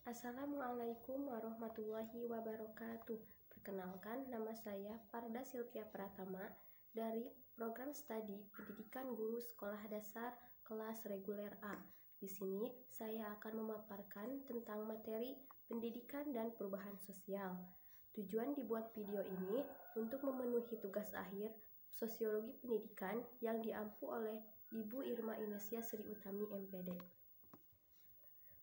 Assalamualaikum warahmatullahi wabarakatuh. Perkenalkan, nama saya Farda Silvia Pratama dari Program Studi Pendidikan Guru Sekolah Dasar Kelas Reguler A. Di sini saya akan memaparkan tentang materi pendidikan dan perubahan sosial. Tujuan dibuat video ini untuk memenuhi tugas akhir Sosiologi Pendidikan yang diampu oleh Ibu Irma Inesia Sri Utami MPD.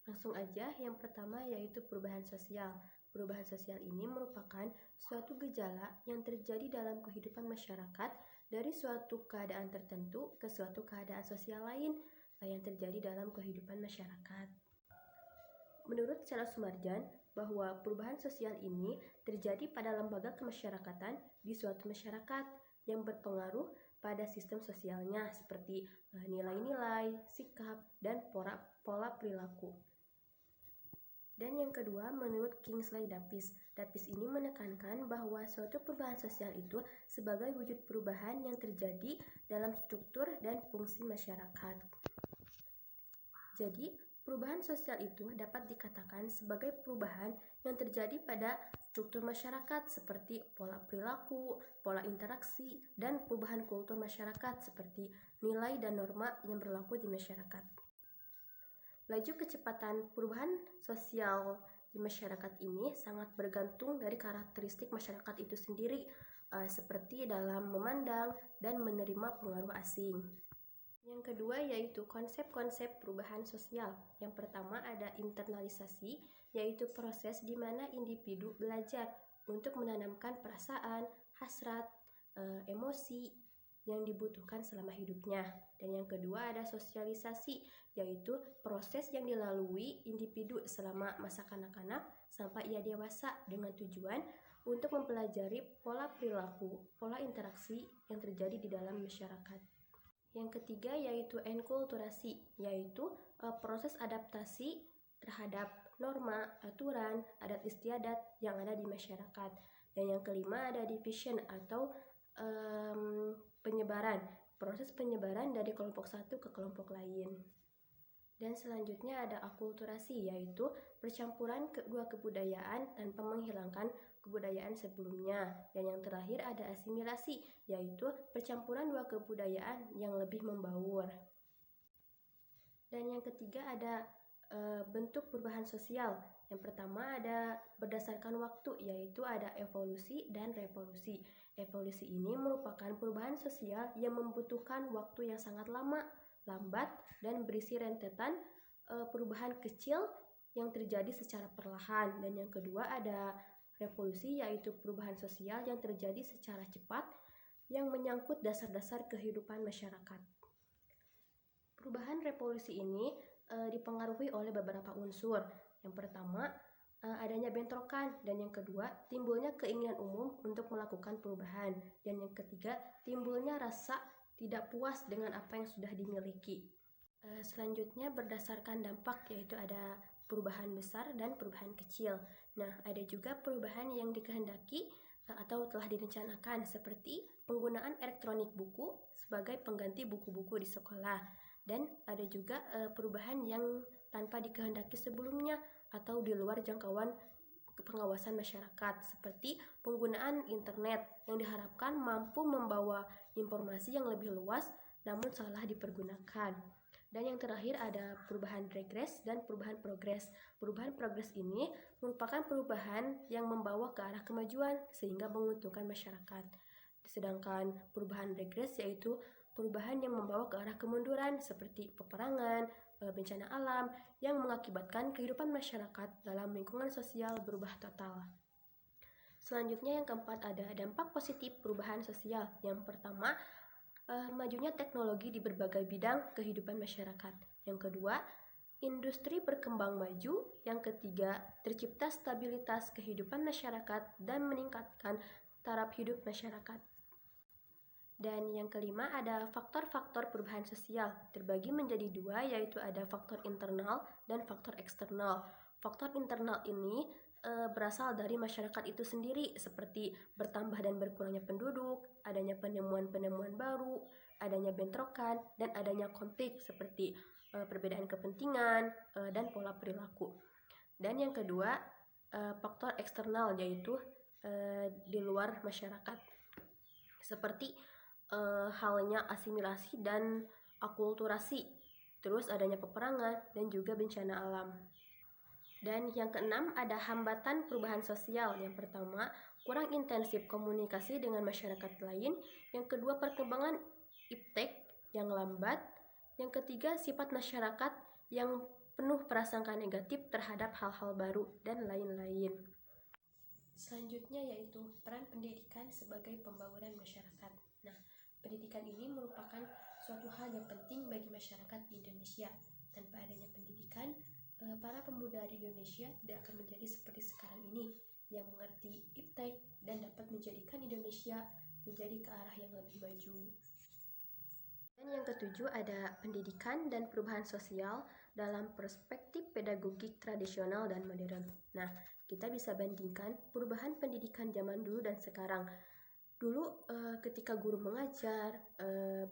Langsung aja, yang pertama yaitu perubahan sosial. Perubahan sosial ini merupakan suatu gejala yang terjadi dalam kehidupan masyarakat dari suatu keadaan tertentu ke suatu keadaan sosial lain yang terjadi dalam kehidupan masyarakat. Menurut Charles Sumarjan, bahwa perubahan sosial ini terjadi pada lembaga kemasyarakatan di suatu masyarakat yang berpengaruh pada sistem sosialnya seperti nilai-nilai, sikap, dan pola perilaku. Dan yang kedua, menurut Kingsley Davis ini menekankan bahwa suatu perubahan sosial itu sebagai wujud perubahan yang terjadi dalam struktur dan fungsi masyarakat. Jadi, perubahan sosial itu dapat dikatakan sebagai perubahan yang terjadi pada struktur masyarakat seperti pola perilaku, pola interaksi, dan perubahan kultur masyarakat seperti nilai dan norma yang berlaku di masyarakat. Laju kecepatan perubahan sosial di masyarakat ini sangat bergantung dari karakteristik masyarakat itu sendiri, seperti dalam memandang dan menerima pengaruh asing. Yang kedua yaitu konsep-konsep perubahan sosial. Yang pertama ada internalisasi, yaitu proses di mana individu belajar untuk menanamkan perasaan, hasrat, emosi yang dibutuhkan selama hidupnya. Dan yang kedua ada sosialisasi, yaitu proses yang dilalui individu selama masa kanak-kanak sampai ia dewasa dengan tujuan untuk mempelajari pola perilaku, pola interaksi yang terjadi di dalam masyarakat. Yang ketiga yaitu enkulturasi, yaitu proses adaptasi terhadap norma, aturan, adat istiadat yang ada di masyarakat. Dan yang kelima ada division atau penyebaran, proses penyebaran dari kelompok satu ke kelompok lain. Dan selanjutnya ada akulturasi, yaitu percampuran kedua kebudayaan tanpa menghilangkan kebudayaan sebelumnya. Dan yang terakhir ada asimilasi, yaitu percampuran dua kebudayaan yang lebih membaur. Dan yang ketiga ada bentuk perubahan sosial. Yang pertama ada berdasarkan waktu, yaitu ada evolusi dan revolusi. Evolusi ini merupakan perubahan sosial yang membutuhkan waktu yang sangat lama, lambat, dan berisi rentetan perubahan kecil yang terjadi secara perlahan. Dan yang kedua ada revolusi, yaitu perubahan sosial yang terjadi secara cepat yang menyangkut dasar-dasar kehidupan masyarakat. Perubahan revolusi ini dipengaruhi oleh beberapa unsur. Yang pertama, adanya bentrokan, dan yang kedua, timbulnya keinginan umum untuk melakukan perubahan, dan yang ketiga, timbulnya rasa tidak puas dengan apa yang sudah dimiliki. Selanjutnya berdasarkan dampak, yaitu ada perubahan besar dan perubahan kecil. Nah, ada juga perubahan yang dikehendaki atau telah direncanakan, seperti penggunaan elektronik buku sebagai pengganti buku-buku di sekolah. Dan ada juga perubahan yang tanpa dikehendaki sebelumnya atau di luar jangkauan pengawasan masyarakat, seperti penggunaan internet yang diharapkan mampu membawa informasi yang lebih luas namun salah dipergunakan. Dan yang terakhir ada perubahan regres dan perubahan progres. Perubahan progres ini merupakan perubahan yang membawa ke arah kemajuan sehingga menguntungkan masyarakat. Sedangkan perubahan regres yaitu perubahan yang membawa ke arah kemunduran seperti peperangan, bencana alam yang mengakibatkan kehidupan masyarakat dalam lingkungan sosial berubah total. Selanjutnya yang keempat ada dampak positif perubahan sosial. Yang pertama, majunya teknologi di berbagai bidang kehidupan masyarakat. Yang kedua, industri berkembang maju. Yang ketiga, tercipta stabilitas kehidupan masyarakat dan meningkatkan taraf hidup masyarakat. Dan yang kelima ada faktor-faktor perubahan sosial, terbagi menjadi dua, yaitu ada faktor internal dan faktor eksternal. Faktor internal ini berasal dari masyarakat itu sendiri, seperti bertambah dan berkurangnya penduduk, adanya penemuan-penemuan baru, adanya bentrokan, dan adanya konflik seperti perbedaan kepentingan dan pola perilaku. Dan yang kedua, faktor eksternal, yaitu di luar masyarakat, seperti halnya asimilasi dan akulturasi, terus adanya peperangan dan juga bencana alam. Dan yang keenam, ada hambatan perubahan sosial. Yang pertama, kurang intensif komunikasi dengan masyarakat lain. Yang kedua, perkembangan iptek yang lambat. Yang ketiga, sifat masyarakat yang penuh prasangka negatif terhadap hal-hal baru, dan lain-lain. Selanjutnya yaitu peran pendidikan sebagai pembangunan masyarakat. Nah, pendidikan ini merupakan suatu hal yang penting bagi masyarakat di Indonesia. Tanpa adanya pendidikan, para pemuda di Indonesia tidak akan menjadi seperti sekarang ini, yang mengerti iptek dan dapat menjadikan Indonesia menjadi ke arah yang lebih maju. Dan yang ketujuh, ada pendidikan dan perubahan sosial dalam perspektif pedagogik tradisional dan modern. Nah, kita bisa bandingkan perubahan pendidikan zaman dulu dan sekarang. Dulu ketika guru mengajar,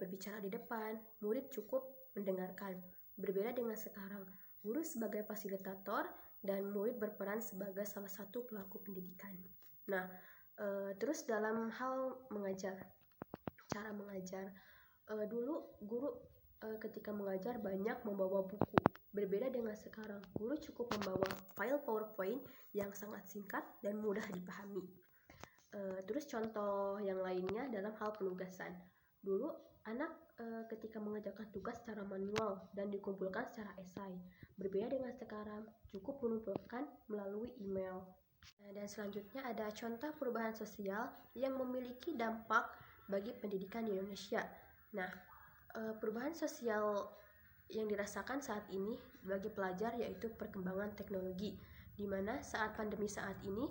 berbicara di depan, murid cukup mendengarkan. Berbeda dengan sekarang, guru sebagai fasilitator dan murid berperan sebagai salah satu pelaku pendidikan. Nah, terus dalam hal mengajar, cara mengajar, dulu guru ketika mengajar banyak membawa buku. Berbeda dengan sekarang, guru cukup membawa file PowerPoint yang sangat singkat dan mudah dipahami. Terus contoh yang lainnya dalam hal penugasan. Dulu anak ketika mengerjakan tugas secara manual dan dikumpulkan secara esai. Berbeda dengan sekarang, cukup mengumpulkan melalui email. Dan selanjutnya ada contoh perubahan sosial yang memiliki dampak bagi pendidikan di Indonesia. Nah, perubahan sosial yang dirasakan saat ini bagi pelajar yaitu perkembangan teknologi, di mana saat pandemi saat ini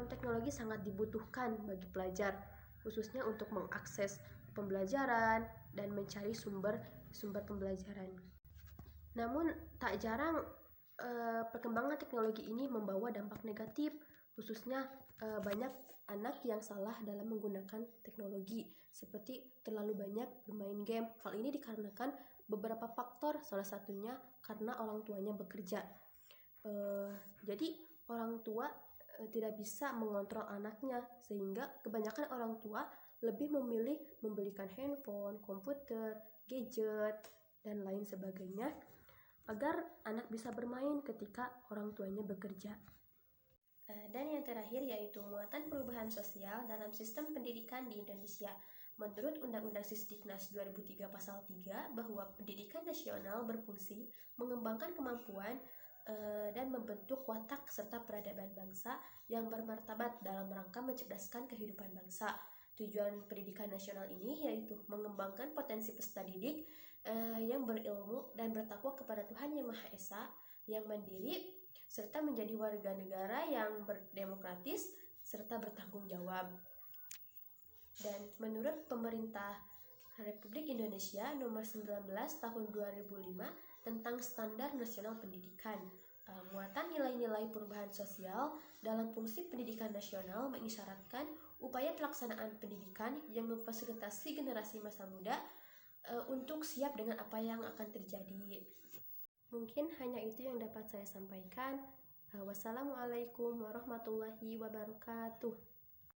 teknologi sangat dibutuhkan bagi pelajar, khususnya untuk mengakses pembelajaran dan mencari sumber pembelajaran. Namun tak jarang perkembangan teknologi ini membawa dampak negatif, khususnya banyak anak yang salah dalam menggunakan teknologi, seperti terlalu banyak bermain game. Hal ini dikarenakan beberapa faktor, salah satunya karena orang tuanya bekerja. Jadi orang tua tidak bisa mengontrol anaknya, sehingga kebanyakan orang tua lebih memilih membelikan handphone, komputer, gadget, dan lain sebagainya agar anak bisa bermain ketika orang tuanya bekerja. Dan yang terakhir yaitu muatan perubahan sosial dalam sistem pendidikan di Indonesia. Menurut Undang-Undang Sisdiknas 2003 Pasal 3, bahwa pendidikan nasional berfungsi mengembangkan kemampuan dan membentuk watak serta peradaban bangsa yang bermartabat dalam rangka mencerdaskan kehidupan bangsa. Tujuan pendidikan nasional ini yaitu mengembangkan potensi peserta didik yang berilmu dan bertakwa kepada Tuhan Yang Maha Esa, yang mandiri, serta menjadi warga negara yang berdemokratis serta bertanggung jawab. Dan menurut Pemerintah Republik Indonesia Nomor 19 Tahun 2005 tentang Standar Nasional Pendidikan, muatan nilai-nilai perubahan sosial dalam fungsi pendidikan nasional mengisyaratkan upaya pelaksanaan pendidikan yang memfasilitasi generasi masa muda untuk siap dengan apa yang akan terjadi. Mungkin hanya itu yang dapat saya sampaikan. Wassalamualaikum warahmatullahi wabarakatuh.